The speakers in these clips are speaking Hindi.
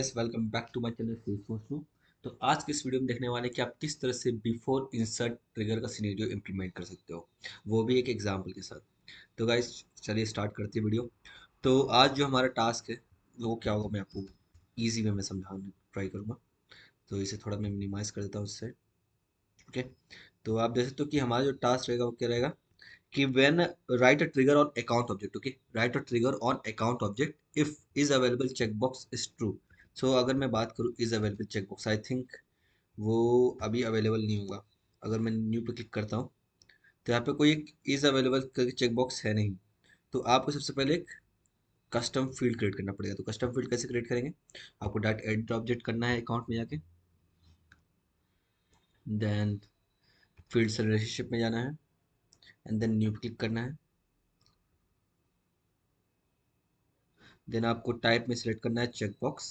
Guys, welcome back to my channel Salesforce. तो आज के इस वीडियो में देखने वाले कि आप किस तरह से बिफोर इंसर्ट ट्रिगर का सिनेरियो इंप्लीमेंट कर सकते हो, वो भी एक एग्जांपल के साथ। तो गाइस चलिए स्टार्ट करते हैं वीडियो। तो आज जो हमारा टास्क है वो क्या होगा, मैं आपको ईजी वे में समझाने ट्राई करूंगा। तो इसे थोड़ा मैं मिनिमाइज कर देता हूँ इससे। ओके, तो आप देख सकते हो कि हमारा जो टास्क रहेगा वो क्या रहेगा कि when write a trigger on account object, okay, write a trigger on account object if is available checkbox is true. So अगर मैं बात करूँ is available checkbox, I think वो अभी अवेलेबल नहीं होगा। अगर मैं न्यू पे क्लिक करता हूँ तो यहाँ पे कोई एक इज अवेलेबल करके चेकबॉक्स है नहीं। तो आपको सबसे पहले एक कस्टम फील्ड क्रिएट करना पड़ेगा। तो कस्टम फील्ड कैसे क्रिएट करेंगे, आपको डाट एड ऑब्जेक्ट करना है अकाउंट में जाके, देन फील्ड से रिलेशनशिप में जाना है एंड देन न्यू पे क्लिक करना है। देन आपको टाइप में सिलेक्ट करना है चेकबॉक्स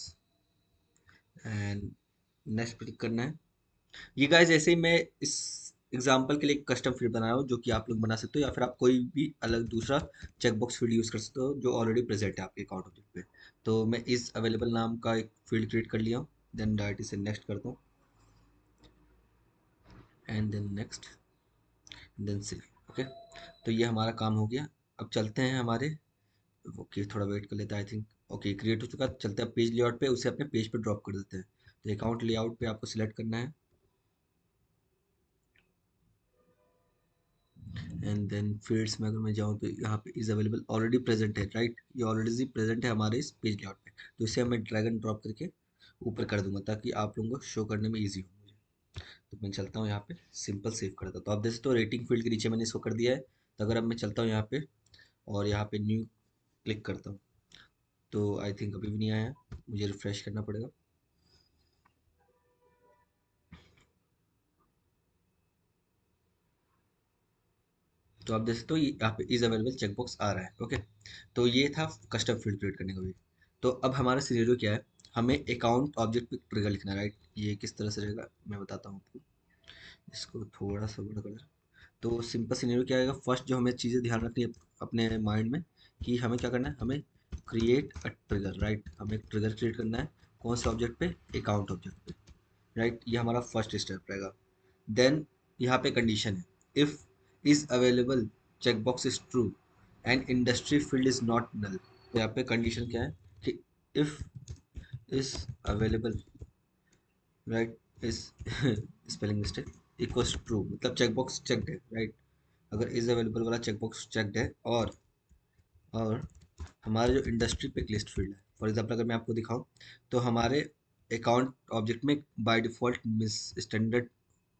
एंड नेक्स्ट पे क्लिक करना है। ये गाइस ऐसे ही मैं इस एग्जांपल के लिए कस्टम फील्ड बना रहा हूँ जो कि आप लोग बना सकते हो, या फिर आप कोई भी अलग दूसरा चेकबॉक्स फील्ड यूज कर सकते हो जो ऑलरेडी प्रेजेंट है आपके अकाउंट ऑब्जेक्ट पे। तो मैं इस अवेलेबल नाम का एक फील्ड क्रिएट कर लिया हूँ, देन डायरेक्ट इसे नेक्स्ट करता हूँ and then next then select. Okay, तो ये हमारा काम हो गया। अब चलते हैं हमारे, ओके थोड़ा वेट कर लेते हैं। आई थिंक ओके क्रिएट हो चुका। चलते हैं पेज लेआउट पे, उसे अपने पेज पे ड्रॉप कर देते हैं। तो अकाउंट लेआउट पे आपको सिलेक्ट करना है एंड देन फील्ड्स में अगर मैं जाऊँ तो यहाँ पे इज अवेलेबल ऑलरेडी प्रेजेंट है, राइट। ये ऑलरेडी प्रेजेंट है हमारे इस पेज लेआउट पे। तो इसे मैं ड्रैग एंड ड्रॉप करके ऊपर कर दूंगा ताकि आप लोगों को शो करने में ईजी हो मुझे। तो मैं चलता हूँ यहाँ पे सिंपल सेव कर देता हूँ। तो आप देख सकते हो रेटिंग फील्ड के नीचे मैंने इसको कर दिया है। तो अगर अब मैं चलता हूँ यहाँ पे और यहाँ पे न्यू क्लिक करता हूँ तो आई थिंक अभी भी नहीं आया, मुझे रिफ्रेश करना पड़ेगा। तो आप देख सकते हो यहाँ पे इज अवेलेबल चेकबॉक्स आ रहा है। ओके, तो ये था कस्टम फील्ड क्रिएट करने का भी। तो अब हमारा सिनेरियो क्या है, हमें अकाउंट ऑब्जेक्ट पे ट्रिगर लिखना है, राइट। ये किस तरह से रहेगा मैं बताता हूँ आपको। इसको थोड़ा सा बड़ा कर। तो सिंपल सिनेरियो क्या आएगा, फर्स्ट जो हमें चीज़ें ध्यान रखनी है अपने माइंड में कि हमें क्या करना है, हमें क्रिएट अ ट्रिगर, राइट। हमें एक ट्रिगर क्रिएट करना है कौन से ऑब्जेक्ट पे, अकाउंट ऑब्जेक्ट पे, राइट। ये हमारा फर्स्ट स्टेप रहेगा। देन यहाँ पे कंडीशन है, if is available checkbox is true and industry field is not null. तो यहाँ पे कंडीशन क्या है कि if is available, right, is spelling mistake, equals true मतलब चेकबॉक्स चेक्ड है, राइट। अगर इज अवेलेबल वाला चेकबॉक्स चेक्ड है और हमारे जो इंडस्ट्री पिक लिस्ट फील्ड है, फॉर एग्जांपल अगर मैं आपको दिखाऊं तो हमारे अकाउंट ऑब्जेक्ट में by default miss standard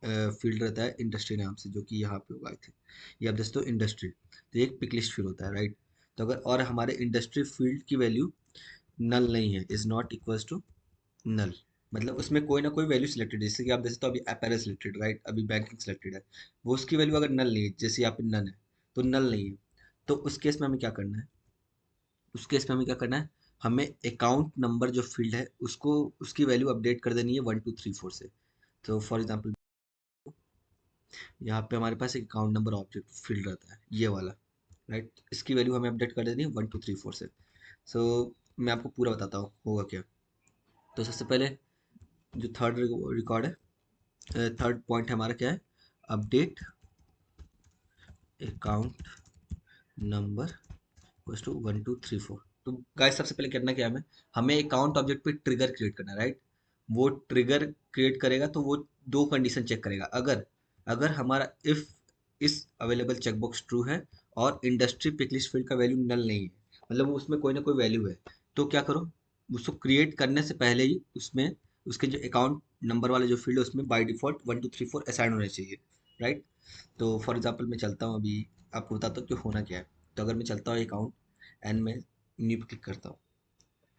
field रहता है इंडस्ट्री नाम से, जो कि यहाँ पे होगा आई थिंक। ये आप दोस्तों इंडस्ट्री, तो ये एक पिक लिस्ट फील्ड होता है, राइट। तो अगर और हमारे इंडस्ट्री फील्ड की वैल्यू नल नहीं है, is not equals to null, मतलब उसमें कोई ना कोई वैल्यू सिलेक्टेड है। जैसे कि आप देख सकते हो अभी अपैरल सिलेक्टेड, राइट, अभी बैंकिंग सिलेक्टेड है, वो उसकी वैल्यू अगर नल नहीं है, जैसे यहाँ पे नन है तो नल नहीं है। तो उस केस में हमें क्या करना है, उस केस में हमें क्या करना है, हमें अकाउंट नंबर जो फील्ड है उसको, उसकी वैल्यू अपडेट कर देनी है 1 2 3 4 से। तो फॉर एग्जांपल यहाँ पे हमारे पास एक अकाउंट नंबर ऑब्जेक्ट फील्ड रहता है ये वाला, राइट। इसकी वैल्यू हमें अपडेट कर देनी है 1 2 3 4 से। सो मैं आपको पूरा बताता हूँ होगा क्या। तो सबसे पहले जो थर्ड रिकॉर्ड है, थर्ड पॉइंट हमारा क्या है, update account number equals to 1 2 3 4। तो गाइस सबसे पहले करना क्या है, हमें हमें अकाउंट ऑब्जेक्ट पे ट्रिगर क्रिएट करना है, राइट। वो ट्रिगर क्रिएट करेगा तो वो दो कंडीशन चेक करेगा। अगर अगर हमारा इफ इस अवेलेबल चेकबॉक्स ट्रू है और इंडस्ट्री पिकलिस्ट फील्ड का वैल्यू नल नहीं है, मतलब उसमें कोई ना कोई वैल्यू है, तो क्या करो, उसको क्रिएट करने से पहले ही उसमें उसके जो अकाउंट नंबर वाले जो फील्ड है उसमें बाय डिफॉल्ट 1 2 3 4 असाइन होने चाहिए, राइट। तो फॉर एग्जांपल मैं चलता हूँ अभी, आपको बताता हूँ कि होना क्या है। तो अगर मैं चलता हूँ अकाउंट एंड मैं न्यू पे क्लिक करता हूँ,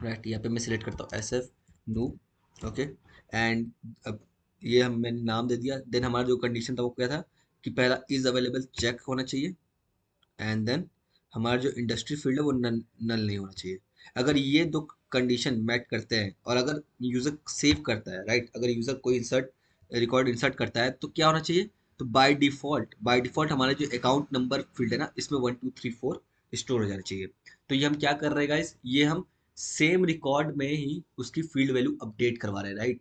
राइट, यहाँ पे मैं सिलेक्ट करता हूँ S F new. Okay, and अब ये हम मैंने नाम दे दिया। देन हमारा जो कंडीशन था वो क्या था कि पहला इज अवेलेबल चेक होना चाहिए एंड देन हमारा जो इंडस्ट्री फील्ड है वो नल नल नहीं होना चाहिए। अगर ये दो कंडीशन मैट करते हैं और अगर यूजर सेव करता है, राइट, अगर यूजर कोई इंसर्ट रिकॉर्ड इंसर्ट करता है तो क्या होना चाहिए, तो बाय डिफॉल्ट हमारा जो अकाउंट नंबर फील्ड है ना इसमें 1 2 3 4 स्टोर हो जाना चाहिए। तो ये हम क्या कर रहे हैं गाइस, ये हम सेम रिकॉर्ड में ही उसकी फील्ड वैल्यू अपडेट करवा रहे हैं, राइट।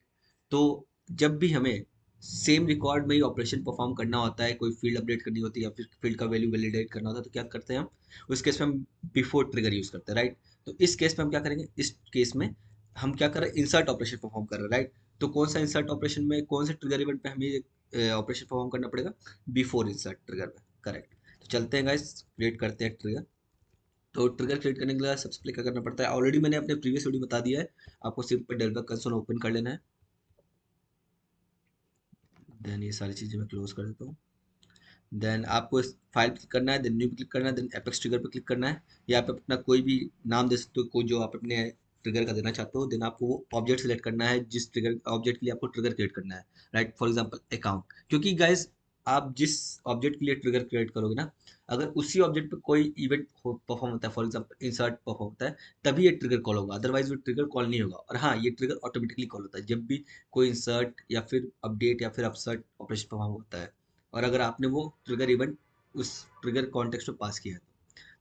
तो जब भी हमें सेम रिकॉर्ड में ही ऑपरेशन परफॉर्म करना होता है, कोई फील्ड अपडेट करनी होती है या फिर फील्ड का वैल्यू वैलिडेट करना होता है, तो क्या करते हैं हम, उस केस में हम बिफोर ट्रिगर यूज करते हैं, राइट। तो इस केस में हम क्या करेंगे, इस केस में हम क्या कर रहे हैं, इंसर्ट ऑपरेशन परफॉर्म कर रहे हैं, राइट। तो कौन सा इंसर्ट ऑपरेशन में, कौन से ट्रिगर इवेंट पे हमें ऑपरेशन परफॉर्म करना पड़ेगा, बिफोर इंसर्ट ट्रिगर में, करेक्ट। तो चलते हैं गाइस, क्रिएट करते हैं ट्रिगर। तो ट्रिगर क्रिएट करने के लिए सबसे पहले क्या करना पड़ता है, ऑलरेडी मैंने अपने प्रीवियस वीडियो बता दिया है। आपको सिंपल डेवलपर कंसोल ओपन कर लेना है। देन ये सारी चीज़ें मैं क्लोज कर देता हूँ। देन आपको इस फाइल पे क्लिक करना है, देन न्यू पे क्लिक करना है, देन एपेक्स ट्रिगर पे क्लिक करना है। या आप अपना कोई भी नाम दे सकते हो, कोई जो आप अपने ट्रिगर का देना चाहते हो। देन आपको वो ऑब्जेक्ट सेलेक्ट करना है जिस ट्रिगर ऑब्जेक्ट के लिए आपको ट्रिगर क्रिएट करना है, राइट। फॉर एग्जांपल अकाउंट, क्योंकि गाइस आप जिस ऑब्जेक्ट के लिए ट्रिगर क्रिएट करोगे ना, अगर उसी ऑब्जेक्ट पे कोई इवेंट परफॉर्म होता है, फॉर एग्जांपल इंसर्ट परफॉर्म होता है, तभी ये ट्रिगर कॉल होगा, अदरवाइज वो ट्रिगर कॉल नहीं होगा। और हाँ, ये ट्रिगर ऑटोमेटिकली कॉल होता है जब भी कोई इंसर्ट या फिर अपडेट या फिर अपसर्ट ऑपरेशन परफॉर्म होता है, और अगर आपने वो ट्रिगर इवेंट उस ट्रिगर कॉन्टेक्स्ट में पास किया है।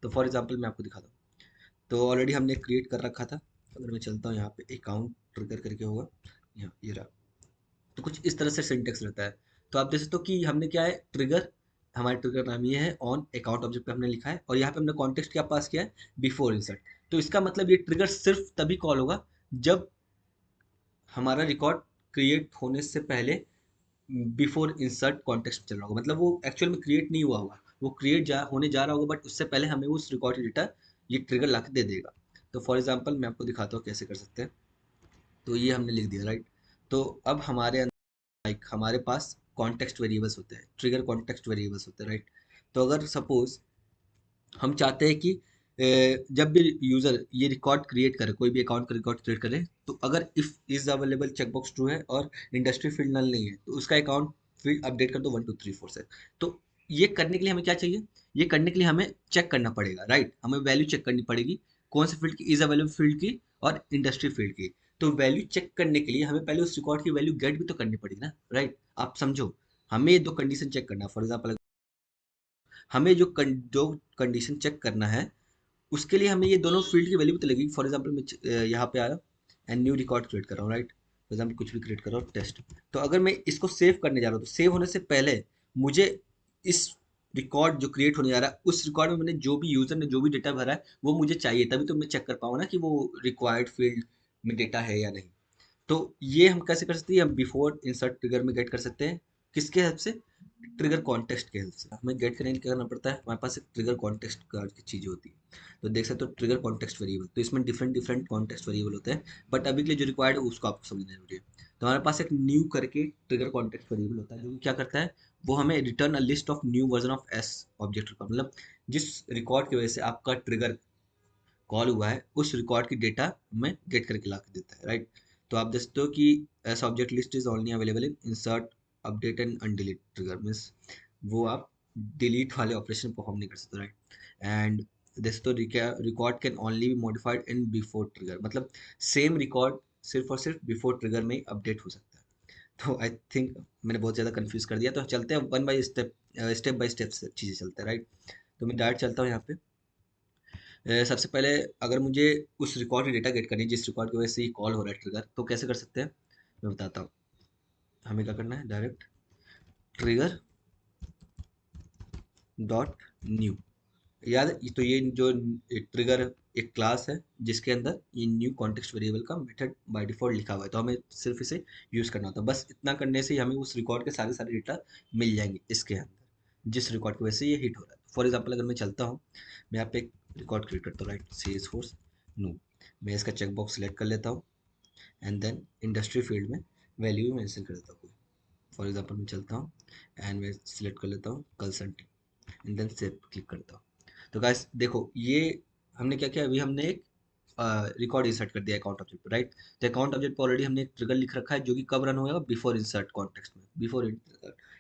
तो फॉर एग्जांपल मैं आपको दिखाता हूँ। तो ऑलरेडी हमने क्रिएट कर रखा था। अगर मैं चलता हूँ यहाँ पे अकाउंट ट्रिगर करके होगा, यहाँ ये रहा। तो कुछ इस तरह से सिंटेक्स रहता है। तो आप देख सकते हो कि हमने क्या है, ट्रिगर, हमारे ट्रिगर नाम ये है, ऑन अकाउंट ऑब्जेक्ट पे हमने लिखा है, और यहाँ पे हमने कॉन्टेक्स्ट क्या पास किया है, बिफोर इंसर्ट। तो इसका मतलब ये ट्रिगर सिर्फ तभी कॉल होगा जब हमारा रिकॉर्ड क्रिएट होने से पहले बिफोर इंसर्ट कॉन्टेक्स्ट चल रहा होगा। मतलब वो एक्चुअल में क्रिएट नहीं हुआ होगा, वो क्रिएट होने जा रहा होगा, बट उससे पहले हमें उस रिकॉर्ड डेटा ये ट्रिगर ला के दे देगा। तो फॉर एग्जाम्पल मैं आपको दिखाता हूँ कैसे कर सकते हैं। तो ये हमने लिख दिया, राइट। तो अब हमारे लाइक हमारे पास कॉन्टेक्स्ट वेरिएबल्स होते हैं, ट्रिगर कॉन्टेक्स्ट वेरिएबल्स होते हैं, राइट। तो अगर सपोज हम चाहते हैं कि जब भी यूजर ये रिकॉर्ड क्रिएट करे, कोई भी अकाउंट का रिकॉर्ड क्रिएट करे, तो अगर if is available checkbox true है और इंडस्ट्री फील्ड नल नहीं है, तो उसका अकाउंट फील्ड अपडेट कर दो 1 2 3 4 से। तो ये करने के लिए हमें क्या चाहिए, ये करने के लिए हमें चेक करना पड़ेगा, राइट। हमें वैल्यू चेक करनी पड़ेगी, कौन से फील्ड की, इज अवेलेबल फील्ड की और इंडस्ट्री फील्ड की। तो वैल्यू चेक करने के लिए हमें पहले उस रिकॉर्ड की वैल्यू गेट भी तो करनी पड़ेगी ना, राइट। आप समझो, हमें ये दो कंडीशन चेक करना है। फॉर एग्जाम्पल हमें जो कंडीशन चेक करना है, उसके लिए हमें ये दोनों फील्ड की वैल्यू भी तो लगेगी। फॉर एग्जाम्पल मैं यहाँ पे आया एंड न्यू रिकॉर्ड क्रिएट कर रहा हूँ, राइट। फॉर एग्जाम्पल कुछ भी क्रिएट कर रहा हूँ, टेस्ट। तो अगर मैं इसको सेव करने जा रहा हूँ, तो सेव होने से पहले मुझे इस रिकॉर्ड जो क्रिएट होने जा रहा है, उस रिकॉर्ड में मैंने जो भी यूजर ने जो भी डेटा भरा है वो मुझे चाहिए, तभी तो मैं चेक कर पाऊँ ना कि वो रिक्वायर्ड फील्ड में डेटा है या नहीं। तो ये हम कैसे कर सकते हैं, हम बिफोर इंसर्ट ट्रिगर में गेट कर सकते हैं। किसके हेल्प से, ट्रिगर कॉन्टेक्स्ट के हेल्प से। हमें गेट करने के लिए क्या करना पड़ता है, हमारे पास एक ट्रिगर कॉन्टेक्स्ट का की चीज़ होती है। तो देख सकते हो ट्रिगर कॉन्टेक्स्ट वेरिएबल, तो इसमें डिफरेंट डिफरेंट कॉन्टेक्स्ट वेरिएबल होते हैं, बट अभी के लिए जो रिक्वायर्ड है उसको आपको समझना जरूरी है। तो हमारे पास एक न्यू करके ट्रिगर कॉन्टेक्स्ट वेरिएबल होता है, जो कि क्या करता है, वो हमें return a list of new version of S object record. मतलब जिस रिकॉर्ड की वजह से आपका ट्रिगर कॉल हुआ है, उस रिकॉर्ड की डेटा हमें गेट करके ला के देता है, राइट। तो आप देख सकते हो कि S object list is only available in insert update and undelete trigger, means वो आप डिलीट वाले ऑपरेशन परफॉर्म नहीं कर सकते, right. And this to record can only be modified in before trigger, मतलब सेम रिकॉर्ड सिर्फ और सिर्फ बिफोर ट्रिगर में ही अपडेट हो सकता है। तो आई थिंक मैंने बहुत ज़्यादा कंफ्यूज कर दिया, तो चलते हैं one by step, step by step चीज़ें चलते हैं, राइट। तो मैं डायरेक्ट चलता हूँ यहाँ पे। सबसे पहले अगर मुझे उस रिकॉर्ड की डेटा गेट करनी है जिस रिकॉर्ड की वजह से ही कॉल हो रहा है ट्रिगर, तो कैसे कर सकते हैं, मैं बताता हूँ। हमें क्या करना है, डायरेक्ट ट्रिगर डॉट न्यू, याद है, तो ये जो ट्रिगर एक क्लास है जिसके अंदर ये न्यू कॉन्टेक्स्ट वेरिएबल का मेथड बाय डिफॉल्ट लिखा हुआ है, तो हमें सिर्फ इसे यूज करना होता है। बस इतना करने से ही हमें उस रिकॉर्ड के सारे सारे डेटा मिल जाएंगे इसके अंदर, जिस रिकॉर्ड की वजह से ये हिट हो रहा है। फॉर एग्जाम्पल अगर मैं चलता हूँ, मैं यहाँ पे एक रिकॉर्ड क्रिएट करता हूँ, राइट, सेल्सफोर्स नो। मैं इसका चेकबॉक्स सेलेक्ट कर लेता हूँ, एंड देन इंडस्ट्री फील्ड में वैल्यू मेंशन कर देता हूँ कोई। फॉर एग्जांपल मैं चलता हूँ एंड मैं सिलेक्ट कर लेता हूँ consulting, and then save click करता हूँ। तो गाइस देखो, ये हमने क्या किया, अभी हमने एक रिकॉर्ड इंसर्ट कर दिया अकाउंट ऑब्जेक्ट पे, राइट। तो अकाउंट ऑब्जेक्ट पे ऑलरेडी हमने एक ट्रिगर लिख रखा है जो कि कब रन होगा, बिफोर इंसर्ट कॉन्टेक्स्ट में, बिफोर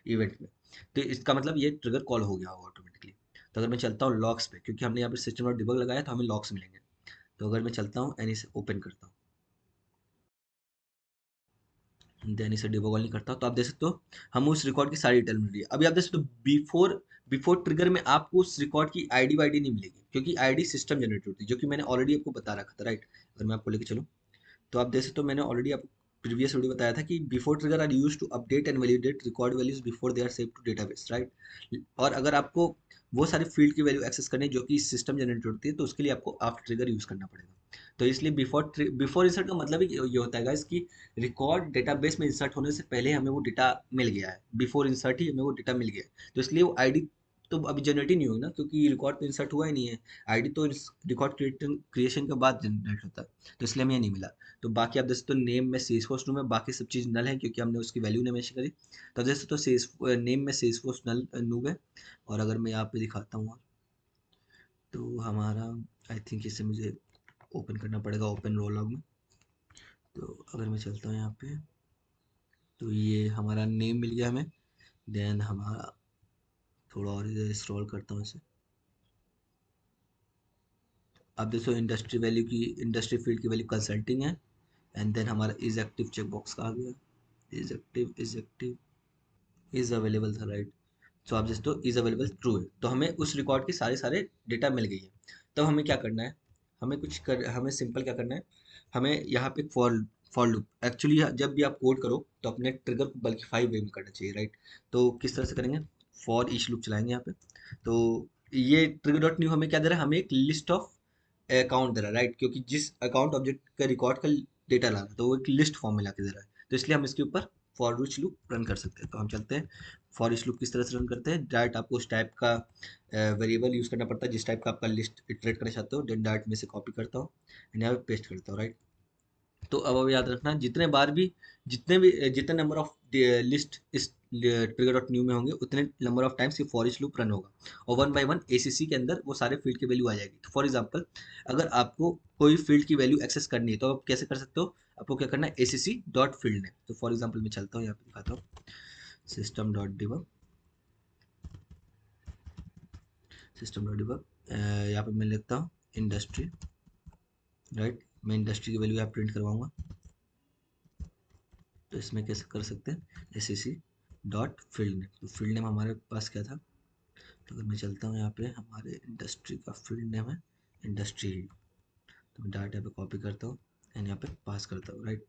इवेंट में। तो इसका मतलब ये ट्रिगर कॉल हो गया होगा ऑटोमेटिकली। तो अगर मैं चलता हूँ लॉग्स पे, क्योंकि हमने यहाँ पे सिस्टम और डिबग लगाया तो हमें लॉग्स मिलेंगे। तो अगर मैं चलता हूँ एंड इसे ओपन करता हूँ, देन इसे डिबग नहीं करता, तो आप देख सकते हो हम उस रिकॉर्ड की सारी डिटेल मिल रही है। अभी आप देख सकते हो बिफोर बिफोर ट्रिगर में आपको उस रिकॉर्ड की आईडी वाईडी नहीं मिलेगी, क्योंकि आईडी सिस्टम जनरेट होती है, जो कि मैंने ऑलरेडी आपको बता रखा था, राइट। अगर मैं आपको लेके चलूँ तो आप देख सकते हो, मैंने ऑलरेडी आपको प्रीवियस वीडियो बताया था कि before trigger are use to update and validate record values before they are save to database, right. और अगर आपको वो सारी फील्ड की वैल्यू एक्सेस करनी है जो कि सिस्टम जनरेट होती है, तो उसके लिए आपको आफ्टर ट्रिगर यूज करना पड़ेगा। तो इसलिए बिफोर इंसर्ट का मतलब ही ये होता है गाइस कि रिकॉर्ड डेटाबेस में इंसर्ट होने से पहले हमें वो डेटा मिल गया है, बिफोर इंसर्ट ही हमें वो डेटा मिल गया है। तो इसलिए वो आईडी तो अभी जनरेट ही नहीं होगी ना, क्योंकि रिकॉर्ड तो इंसर्ट हुआ ही नहीं है। आईडी तो रिकॉर्ड क्रिएशन के बाद जनरेट होता है, तो इसलिए हमें ये नहीं मिला। तो बाकी आप देख सकते हो नेम में सेल्सफोर्स नू में बाकी सब चीज़ नल है, क्योंकि हमने उसकी वैल्यू नहीं मेंशन करी। तो आप देख सकते हो सेल्स नेम में सेल्सफोर्स नल नूब है। और अगर मैं यहाँ पे दिखाता हूँ तो हमारा आई थिंक इसे मुझे ओपन करना पड़ेगा ओपन रोल लॉग में। तो अगर मैं चलता हूँ यहाँ पे तो ये हमारा नेम मिल गया हमें। देन हमारा थोड़ा और इधर स्क्रॉल करता हूँ इसे। आप देखो इंडस्ट्री वैल्यू की, इंडस्ट्री फील्ड की वैल्यू कंसल्टिंग है। एंड देन हमारा इज एक्टिव चेक बॉक्स का आ गया। इज एक्टिव इज अवेलेबल था, राइट। सो आप जस्ट तो इज अवेलेबल ट्रू है, तो हमें उस रिकॉर्ड के सारे सारे डेटा मिल गई है। तब हमें क्या करना है, हमें सिंपल क्या करना है, हमें यहाँ पे फॉर लूप एक्चुअली जब भी आप कोड करो तो अपने ट्रिगर को बल्कि 5 वे में करना चाहिए, राइट। तो किस तरह से करेंगे, फॉर ईच लूप चलाएंगे यहाँ पे। तो ये ट्रिगर डॉट न्यू हमें क्या दे रहा है, हमें एक लिस्ट ऑफ अकाउंट दे रहा है, राइट, क्योंकि जिस अकाउंट ऑब्जेक्ट का रिकॉर्ड का डेटा ला रहा है तो वो एक लिस्ट फॉर्म में ला के दे रहा है। तो इसलिए हम इसके ऊपर फॉर ईच लूप रन कर सकते हैं। तो हम चलते हैं फॉर ईच लूप किस तरह से रन करते हैं। डायरेक्ट आपको उस टाइप का वेरिएबल यूज़ करना पड़ता है जिस टाइप का आपका लिस्ट इटरेट करना चाहते हो। देन डायरेक्ट में से कॉपी करता हूँ एंड यहाँ पे पेस्ट करता हूँ, राइट। तो अब याद रखना, जितने नंबर ऑफ लिस्ट इस ट्रिगर डॉट न्यू में होंगे उतने नंबर ऑफ टाइम्स ये फॉर ईच लूप रन होगा। और वन बाय वन एसीसी के अंदर वो सारे फील्ड की वैल्यू आ जाएगी। तो फॉर एग्जांपल अगर आपको कोई फील्ड की वैल्यू एक्सेस करनी है तो आप कैसे कर सकते हो, आपको क्या करना है, एसीसी डॉट फील्ड नेम। तो फॉर एग्जांपल मैं चलता हूँ यहाँ पे दिखाता हूँ, system dot debug, system dot debug, यहाँ पे मैं लिखता हूँ इंडस्ट्री, राइट। मैं इंडस्ट्री की वैल्यू यहाँ प्रिंट करवाऊंगा। तो इसमें कैसे कर सकते हैं, S C dot field name. तो फील्ड नेम हमारे पास क्या था, तो अगर मैं चलता हूँ यहाँ पे हमारे इंडस्ट्री का फील्ड नेम है इंडस्ट्री। तो मैं डाटा पे कॉपी करता हूँ एंड यहाँ पे पास करता हूँ, राइट।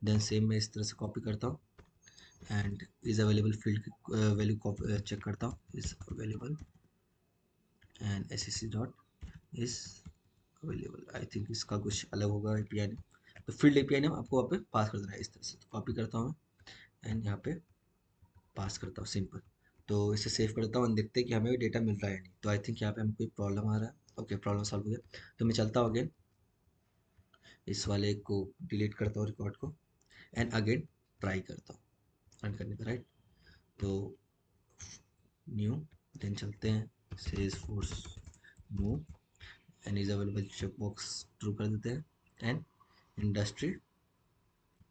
देन सेम मैं इस तरह से कॉपी करता हूँ एंड इज अवेलेबल फील्ड की वैल्यू चेक करता हूँ, is available and S C dot is available. I think इसका कुछ अलग होगा एपीआई नेम। तो फील्ड एपीआई नेम आपको वहाँ पे पास कर देना है इस तरह से। तो कॉपी करता हूँ एंड यहाँ पे पास करता हूँ, सिंपल। तो इसे सेव करता हूँ और देखते हैं कि हमें डेटा मिल रहा है या नहीं। तो आई थिंक यहाँ पे हमें कोई प्रॉब्लम आ रहा है। ओके, प्रॉब्लम सॉल्व हो गया। तो मैं चलता हूँ अगेन, इस वाले को डिलीट करता हूँ रिकॉर्ड को एंड अगेन ट्राई करता हूँ रन करने का, राइट। तो न्यू, देन चलते हैं Salesforce new and is available check box true कर देते हैं एंड इंडस्ट्री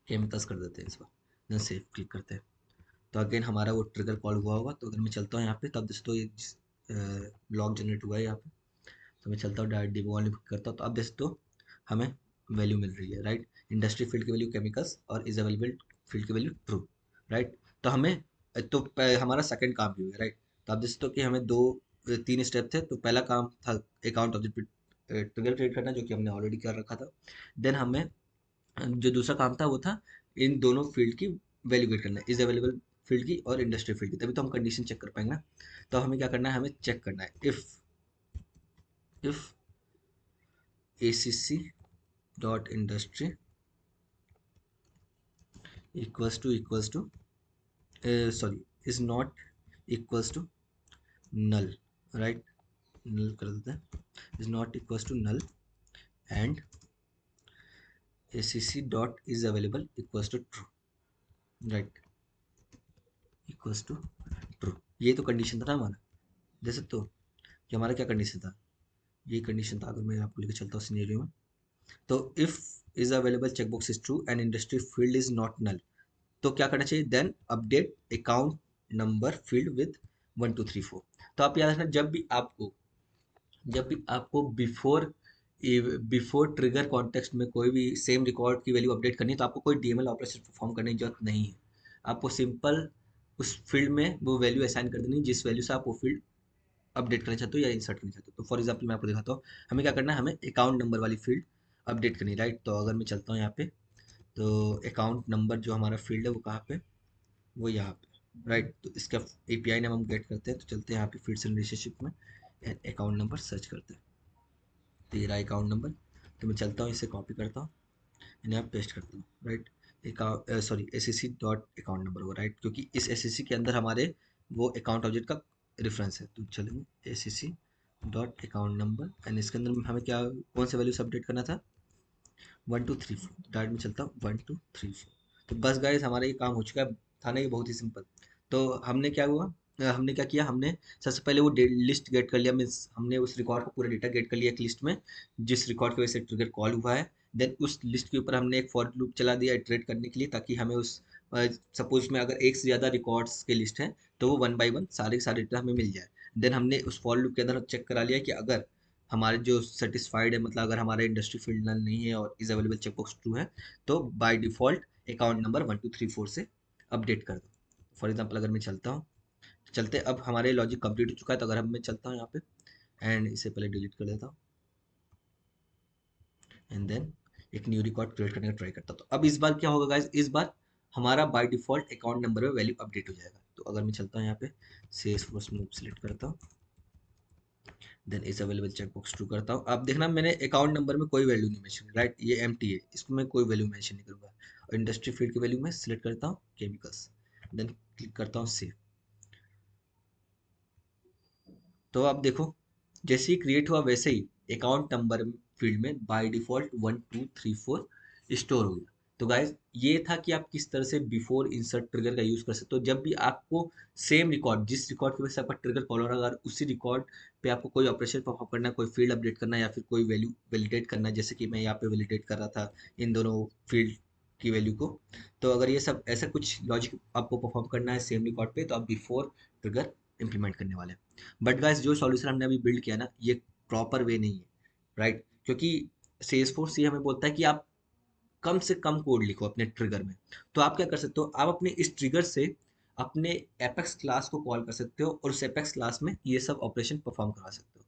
केमिकल्स कर देते हैं इस बार। देन सेव क्लिक करते हैं। तो अगेन हमारा वो ट्रिगर कॉल हुआ होगा। तो अगर मैं चलता हूँ यहाँ पे, तब दोस्तों ये लॉग जनरेट हुआ है यहाँ पे। तो मैं चलता हूँ डायरेक्ट डिबो करता हूँ। तो अब दोस्तों हमें वैल्यू मिल रही है, राइट। इंडस्ट्री फील्ड की वैल्यू केमिकल्स और इज अवेलेबल फील्ड की वैल्यू ट्रू, राइट। तो हमें हमारा सेकंड काम भी हुआ, राइट। तो आप देख सकते हो कि हमें दो तीन स्टेप थे। तो पहला काम था अकाउंट ऑब्जेक्ट पे ट्रिगर क्रिएट करना, जो कि हमने ऑलरेडी कर रखा था। देन हमें जो दूसरा काम था वो था इन दोनों फील्ड की वैल्यू गेट करना है, इज अवेलेबल फील्ड की और इंडस्ट्री फील्ड की। तभी तो हम कंडीशन चेक कर पाएंगे ना। तो हमें क्या करना है, हमें चेक करना है if acc dot industry equals to sorry is not equals to null, right. Null कर देते हैं, is not equals to null and acc dot is available equals to true, right, equals to true. ये तो कंडीशन था ना हमारा। देख सकते हो कि हमारा क्या कंडीशन था, ये कंडीशन था। अगर मैं आपको लेकर चलता हूँ सिनेरियो में, तो if is available checkbox is true and industry field is not null, तो क्या करना चाहिए, then update account number field with 1 2 3 4। तो आप याद रखना, जब भी आपको बिफोर ट्रिगर कॉन्टेक्स्ट में कोई भी सेम रिकॉर्ड की वैल्यू अपडेट करनी है, तो आपको कोई डीएमएल ऑपरेशन परफॉर्म करने की जरूरत नहीं है। आपको सिंपल उस फील्ड में वो वैल्यू असाइन कर देनी है जिस वैल्यू से आप वो फील्ड अपडेट करना चाहते हो या इंसर्ट करना चाहते हो। तो फॉर एग्जाम्पल मैं आपको दिखाता हूँ, हमें क्या करना है, हमें अकाउंट नंबर वाली फील्ड अपडेट करनी, राइट। तो अगर मैं चलता हूँ यहाँ पे, तो अकाउंट नंबर जो हमारा फील्ड है वो कहाँ पे, वो यहाँ पे, राइट। तो इसका एपीआई नाम हम गेट करते हैं, तो चलते हैं यहाँ पे फील्ड्स एंड रिलेशनशिप में एंड अकाउंट नंबर सर्च करते हैं। तो ये रहा अकाउंट नंबर। तो मैं चलता हूँ, इसे कॉपी करता हूँ, इन्हें आप पेस्ट करता हूँ, right. Sorry, S S C dot account number होगा, राइट, क्योंकि इस एस एस सी के अंदर हमारे वो अकाउंट ऑब्जेक्ट का रेफरेंस है। तो चलेंगे S S C dot account number and इसके अंदर हमें क्या, कौन से वैल्यू अपडेट करना था, 1234। डायरेक्ट में चलता हूँ 1234। तो बस गाइस हमारा ये काम हो चुका है, था ना ये बहुत ही सिंपल। तो हमने क्या हुआ, हमने क्या किया, हमने सबसे पहले वो लिस्ट गेट कर लिया, मीन्स हमने उस रिकॉर्ड का पूरा डेटा गेट कर लिया एक लिस्ट में, जिस रिकॉर्ड की वजह से ट्रिगर कॉल हुआ है। देन उस लिस्ट के ऊपर हमने एक फॉर लूप चला दिया इटरेट करने के लिए, ताकि हमें उस सपोज में अगर एक से ज़्यादा रिकॉर्ड्स की लिस्ट है तो वो वन बाई वन सारे के सारे डेटा हमें मिल जाए। देन हमने उस फॉर लूप के अंदर चेक करा लिया कि अगर हमारे जो सेटिस्फाइड है, मतलब अगर हमारा इंडस्ट्री फील्ड नल नहीं है और इज अवेलेबल चेकबॉक्स ट्रू है, तो बाय डिफॉल्ट अकाउंट नंबर 1234 से अपडेट कर दो। फॉर एग्जांपल अगर मैं चलता हूँ, चलते अब हमारे लॉजिक कंप्लीट हो चुका है। तो अगर अब मैं चलता हूँ यहाँ पे एंड इसे पहले डिलीट कर देता हूँ एंड देन एक न्यू रिकॉर्ड क्रिएट करने का ट्राई करता हूँ। तो अब इस बार क्या होगा गाइज, इस बार हमारा बाय डिफॉल्ट अकाउंट नंबर में वैल्यू अपडेट हो जाएगा। तो अगर मैं चलता हूँ यहाँ पे सेल्सफोर्स में सेलेक्ट करता हूँ, then is available checkbox true करता हूँ। अब देखना मैंने अकाउंट नंबर में कोई वैल्यू नहीं मेंशन, राइट, ये एम्प्टी है, इसको मैं कोई वैल्यू मेंशन नहीं करूंगा। और इंडस्ट्री फील्ड की वैल्यू में सिलेक्ट करता हूँ केमिकल्स, देन क्लिक करता हूँ सेव। तो आप देखो, जैसे ही क्रिएट हुआ वैसे ही अकाउंट नंबर फील्ड में बाय डिफॉल्ट 1234 स्टोर हो गया। तो गाइज ये था कि आप किस तरह से बिफोर इंसर्ट ट्रिगर का यूज कर सकते हो। जब भी आपको सेम रिकॉर्ड, जिस रिकॉर्ड की वजह से आपका ट्रिगर कॉल हो रहा है, अगर उसी रिकॉर्ड पे आपको कोई ऑपरेशन परफॉर्म करना है, कोई फील्ड अपडेट करना है या फिर कोई वैल्यू वैलिडेट करना है, जैसे कि मैं यहाँ पे वैलिडेट कर रहा था इन दोनों फील्ड की वैल्यू को, तो अगर ये सब ऐसा कुछ लॉजिक आपको परफॉर्म करना है सेम रिकॉर्ड पे, तो आप बिफोर ट्रिगर इंप्लीमेंट करने वाले हैं। बट गाइस जो सॉल्यूशन हमने अभी बिल्ड किया ना, ये प्रॉपर वे नहीं है, राइट, क्योंकि सेल्सफोर्स ये हमें बोलता है कि आप कम से कम कोड लिखो अपने ट्रिगर में। तो आप क्या कर सकते हो, आप अपने इस ट्रिगर से अपने एपेक्स क्लास को कॉल कर सकते हो और उस एपेक्स क्लास में ये सब ऑपरेशन परफॉर्म करा सकते हो।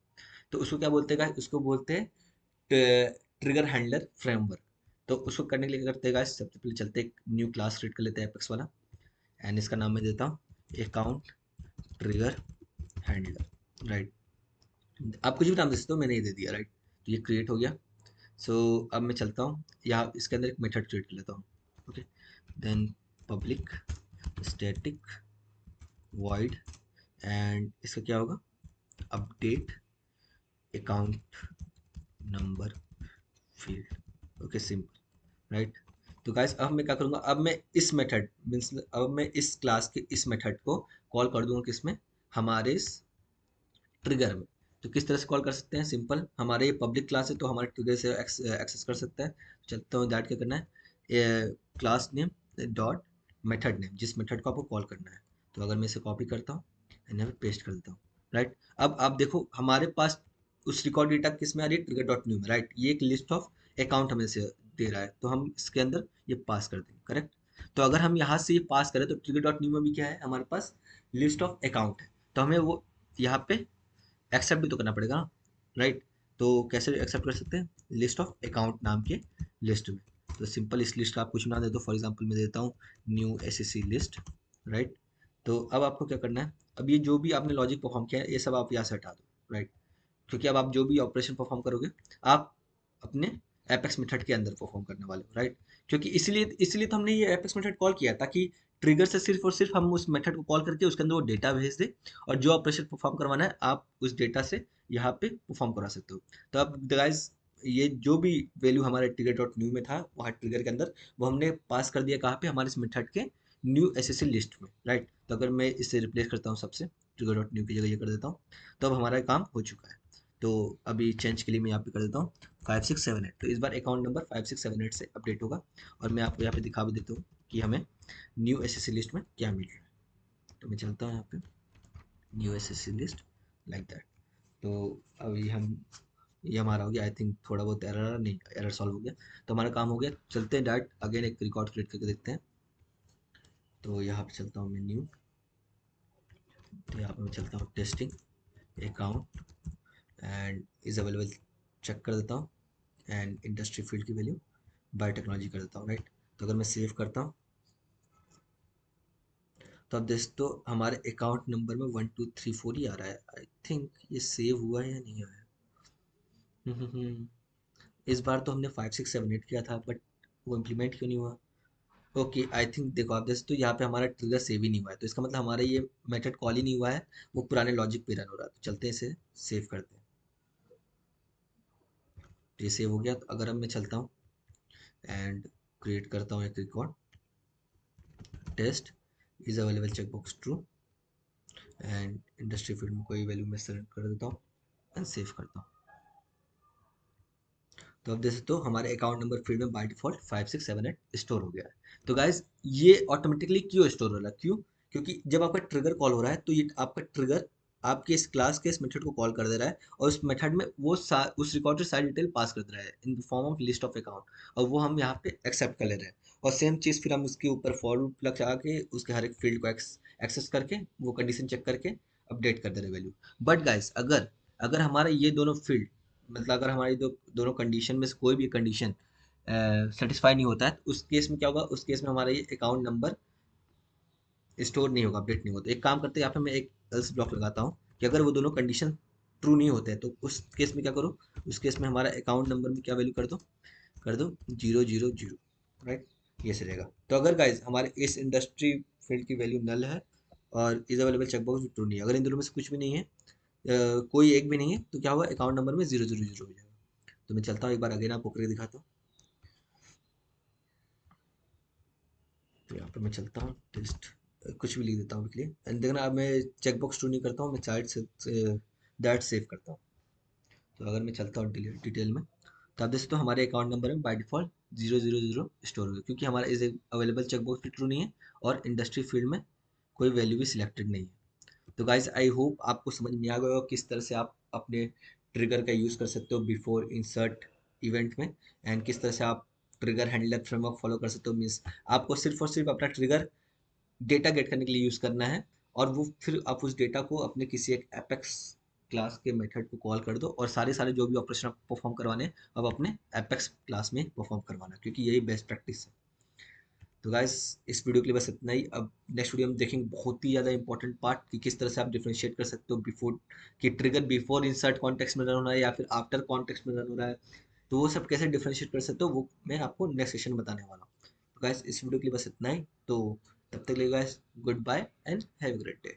तो उसको क्या बोलते हैं गाइस, उसको बोलते हैं ट्रिगर हैंडलर फ्रेमवर्क। तो उसको करने के लिए क्या करते हैं गाइस, सबसे पहले चलते हैं, एक न्यू क्लास क्रिएट कर लेते हैं एपेक्स वाला एंड इसका नाम मैं देता हूँ अकाउंट ट्रिगर हैंडलर, राइट। आप कुछ भी नाम दे सकते हो, मैंने ये दे दिया, राइट। तो ये क्रिएट हो गया। सो अब मैं चलता हूँ यहाँ, इसके अंदर एक मेथड क्रिएट कर लेता हूँ, okay. Then public static void and इसका क्या होगा, update account number field, okay, simple, right. तो गाइस अब मैं क्या करूँगा, अब मैं इस मेथड मीन्स, अब मैं इस क्लास के इस मेथड को कॉल कर दूंगा किसमें, हमारे इस ट्रिगर में। तो किस तरह से कॉल कर सकते हैं, सिंपल, हमारे ये पब्लिक क्लास है तो हमारे ट्रिगर से एक्सेस कर सकता है। चलता हूँ, दैट क्या करना है, class name dot method name, जिस मेथड को आपको कॉल करना है। तो अगर मैं इसे कॉपी करता हूँ एंड यहाँ पे पेस्ट कर देता हूँ, राइट। अब आप देखो हमारे पास उस रिकॉर्ड डेटा किस में आ रही है, ट्रिगर डॉट न्यू में, राइट। ये एक लिस्ट ऑफ अकाउंट हमें से दे रहा है, तो हम इसके अंदर ये पास कर देंगे, करेक्ट। तो अगर हम यहाँ से ये पास करें तो ट्रिगर डॉट न्यू में भी क्या है, हमारे पास लिस्ट ऑफ अकाउंट है। तो हमें वो यहाँ पे एक्सेप्ट भी तो करना पड़ेगा ना, राइट। तो कैसे एक्सेप्ट कर सकते हैं, लिस्ट ऑफ अकाउंट नाम के लिस्ट में। तो सिंपल इस लिस्ट का आप कुछ बना दे, तो फॉर एग्जांपल मैं देता हूँ न्यू एसएससी लिस्ट, राइट। तो अब आपको क्या करना है, अब ये जो भी आपने लॉजिक परफॉर्म किया है ये सब आप यहाँ से हटा दो, राइट। क्योंकि अब आप जो भी ऑपरेशन परफॉर्म करोगे, आप अपने एपेक्स मेथड के अंदर परफॉर्म करने वाले हो, राइट। क्योंकि इसलिए इसलिए तो हमने ये एपेक्स मेथड कॉल किया, ताकि ट्रिगर से सिर्फ और सिर्फ हम उस मेथड को कॉल करके उसके अंदर वो डेटा भेज दे, और जो ऑपरेशन परफॉर्म करवाना है आप उस डेटा से यहाँ पे परफॉर्म करा सकते हो। तो अब गाइस ये जो भी वैल्यू हमारे ट्रिगर डॉट न्यू में था वहाँ ट्रिगर के अंदर, वो हमने पास कर दिया कहाँ पे, हमारे इस मेथड के न्यू एसएससी लिस्ट में, राइट। तो अगर मैं इसे रिप्लेस करता हूँ सबसे, ट्रिगर डॉट न्यू की जगह ये कर देता हूँ, तो अब हमारा काम हो चुका है। तो अभी चेंज के लिए मैं यहाँ पे कर देता हूँ 5678। तो इस बार अकाउंट नंबर 5678 से अपडेट होगा। और मैं आपको यहाँ पे दिखा भी देता हूँ कि हमें न्यू एसएससी लिस्ट में क्या मिल रहा है। तो मैं चलता हूँ यहाँ पे new SSC list, like that. तो अभी हम, ये हमारा हो गया, आई थिंक थोड़ा बहुत एरर, नहीं एरर सॉल्व हो गया। तो हमारा काम हो गया, चलते हैं डायरेक्ट अगेन एक रिकॉर्ड क्रिएट करके देखते हैं। तो यहाँ पे चलता हूँ मैं न्यू, तो यहाँ पे मैं चलता हूँ testing account and is available, check कर देता हूँ। एंड इंडस्ट्री फील्ड की वैल्यू बायोटेक्नोलॉजी कर देता हूँ, राइट। तो अगर मैं सेव करता हूँ तो अब दोस्तों हमारे अकाउंट नंबर में 1234 ही आ रहा है। आई थिंक ये सेव हुआ है या नहीं हुआ है। इस बार तो हमने 5678 किया था, बट वो इम्प्लीमेंट क्यों नहीं हुआ। ओके, आई थिंक देखो आप दोस्तों यहाँ पे हमारा ट्रिगर सेव ही नहीं हुआ है, तो इसका मतलब हमारा ये मेथड कॉल ही नहीं हुआ है, वो पुराने लॉजिक पे रन हो रहा है। तो चलते हैं इसे सेव करते हैं। तो ये सेव हो गया। तो अगर अब मैं चलता हूँ एंड क्रिएट करता हूँ एक record, test is available checkbox true, and industry field में कोई वैल्यू मैं सेलेक्ट कर देता हूँ एंड सेव करता हूँ। तो अब देख सकते हो हमारे अकाउंट नंबर फील्ड में बाय डिफॉल्ट 5678 स्टोर हो गया है। तो गाइज ये ऑटोमेटिकली क्यों स्टोर हो रहा है, क्यों, क्योंकि जब आपका ट्रिगर कॉल हो रहा है तो ये आपका ट्रिगर आपके इस क्लास के इस मेथड को कॉल कर दे रहा है, और उस मेथड में वो उस रिकॉर्ड से सारी डिटेल पास कर दे रहा है in form of list of account, और वो हम यहाँ पे एक्सेप्ट कर ले रहे हैं। और सेम चीज़ फिर हम उसके ऊपर फॉर लूप लगा के उसके हर एक फील्ड को एक्सेस करके वो कंडीशन चेक करके अपडेट कर दे रहे वैल्यू। बट गाइस अगर अगर हमारा ये दोनों फील्ड, मतलब अगर हमारी दोनों कंडीशन में से कोई भी कंडीशन सेटिस्फाई नहीं होता है, तो उस केस में क्या होगा, उस केस में हमारा ये अकाउंट नंबर स्टोर नहीं होगा, अपडेट नहीं होता। एक काम करते हैं, यहाँ पे मैं एक एल्स ब्लॉक लगाता हूँ कि अगर वो दोनों कंडीशन ट्रू नहीं होते हैं तो उस केस में क्या करो, उस केस में हमारा अकाउंट नंबर में क्या वैल्यू कर दो 000, राइट। ये सही रहेगा। तो अगर गाइज हमारे इस इंडस्ट्री फील्ड की वैल्यू नल है और इज अवेलेबल चेकबॉक्स भी ट्रू नहीं है, अगर इन दोनों में से कुछ भी नहीं है, कोई एक भी नहीं है, तो क्या होगा, अकाउंट नंबर में 000 हो जाएगा। तो मैं चलता हूँ एक बार अगेन आपको करके दिखाता हूँ। तो यहाँ पर मैं चलता हूँ टेस्ट, कुछ भी लिख देता हूँ लिए, एंड देखना अब मैं चेकबॉक्स ट्रू नहीं करता हूँ, मैं चार्ट से दैट सेव करता हूँ। तो अगर मैं चलता हूँ डिटेल में, तो आप देख सकते हो हमारे अकाउंट नंबर में बाय डिफॉल्ट 000 स्टोर हो गया, क्योंकि हमारा इज अवेलेबल चेकबॉक्स भी ट्रू नहीं है और इंडस्ट्री फील्ड में कोई वैल्यू भी सिलेक्टेड नहीं है। तो गाइज आई होप आपको समझ में आ गया होगा किस तरह से आप अपने ट्रिगर का यूज़ कर सकते हो बिफोर इंसर्ट इवेंट में, एंड किस तरह से आप ट्रिगर हैंडलर फ्रेमवर्क फॉलो कर सकते हो। मीन्स आपको सिर्फ और सिर्फ अपना ट्रिगर डेटा गेट करने के लिए यूज़ करना है, और वो फिर आप उस डेटा को अपने किसी एक एपेक्स क्लास के मेथड को कॉल कर दो, और सारे सारे जो भी ऑपरेशन आप परफॉर्म करवाने हैं अब अपने एपेक्स क्लास में परफॉर्म करवाना, क्योंकि यही बेस्ट प्रैक्टिस है। तो गाइस इस वीडियो के लिए बस इतना ही। अब नेक्स्ट वीडियो में देखेंगे बहुत ही ज़्यादा इंपॉर्टेंट पार्ट कि किस तरह से आप डिफरेंशिएट कर सकते हो बिफोर, कि ट्रिगर बिफोर इंसर्ट कॉन्टेक्स्ट में रन हो रहा है या फिर आफ्टर कॉन्टेक्स्ट में रन हो रहा है, तो वो सब कैसे डिफरेंशिएट कर सकते हो वो मैं आपको नेक्स्ट सेशन में बताने वाला हूँ। तो गाइस इस वीडियो के लिए बस इतना ही। तो तब तक के लिए guys goodbye and have a great day.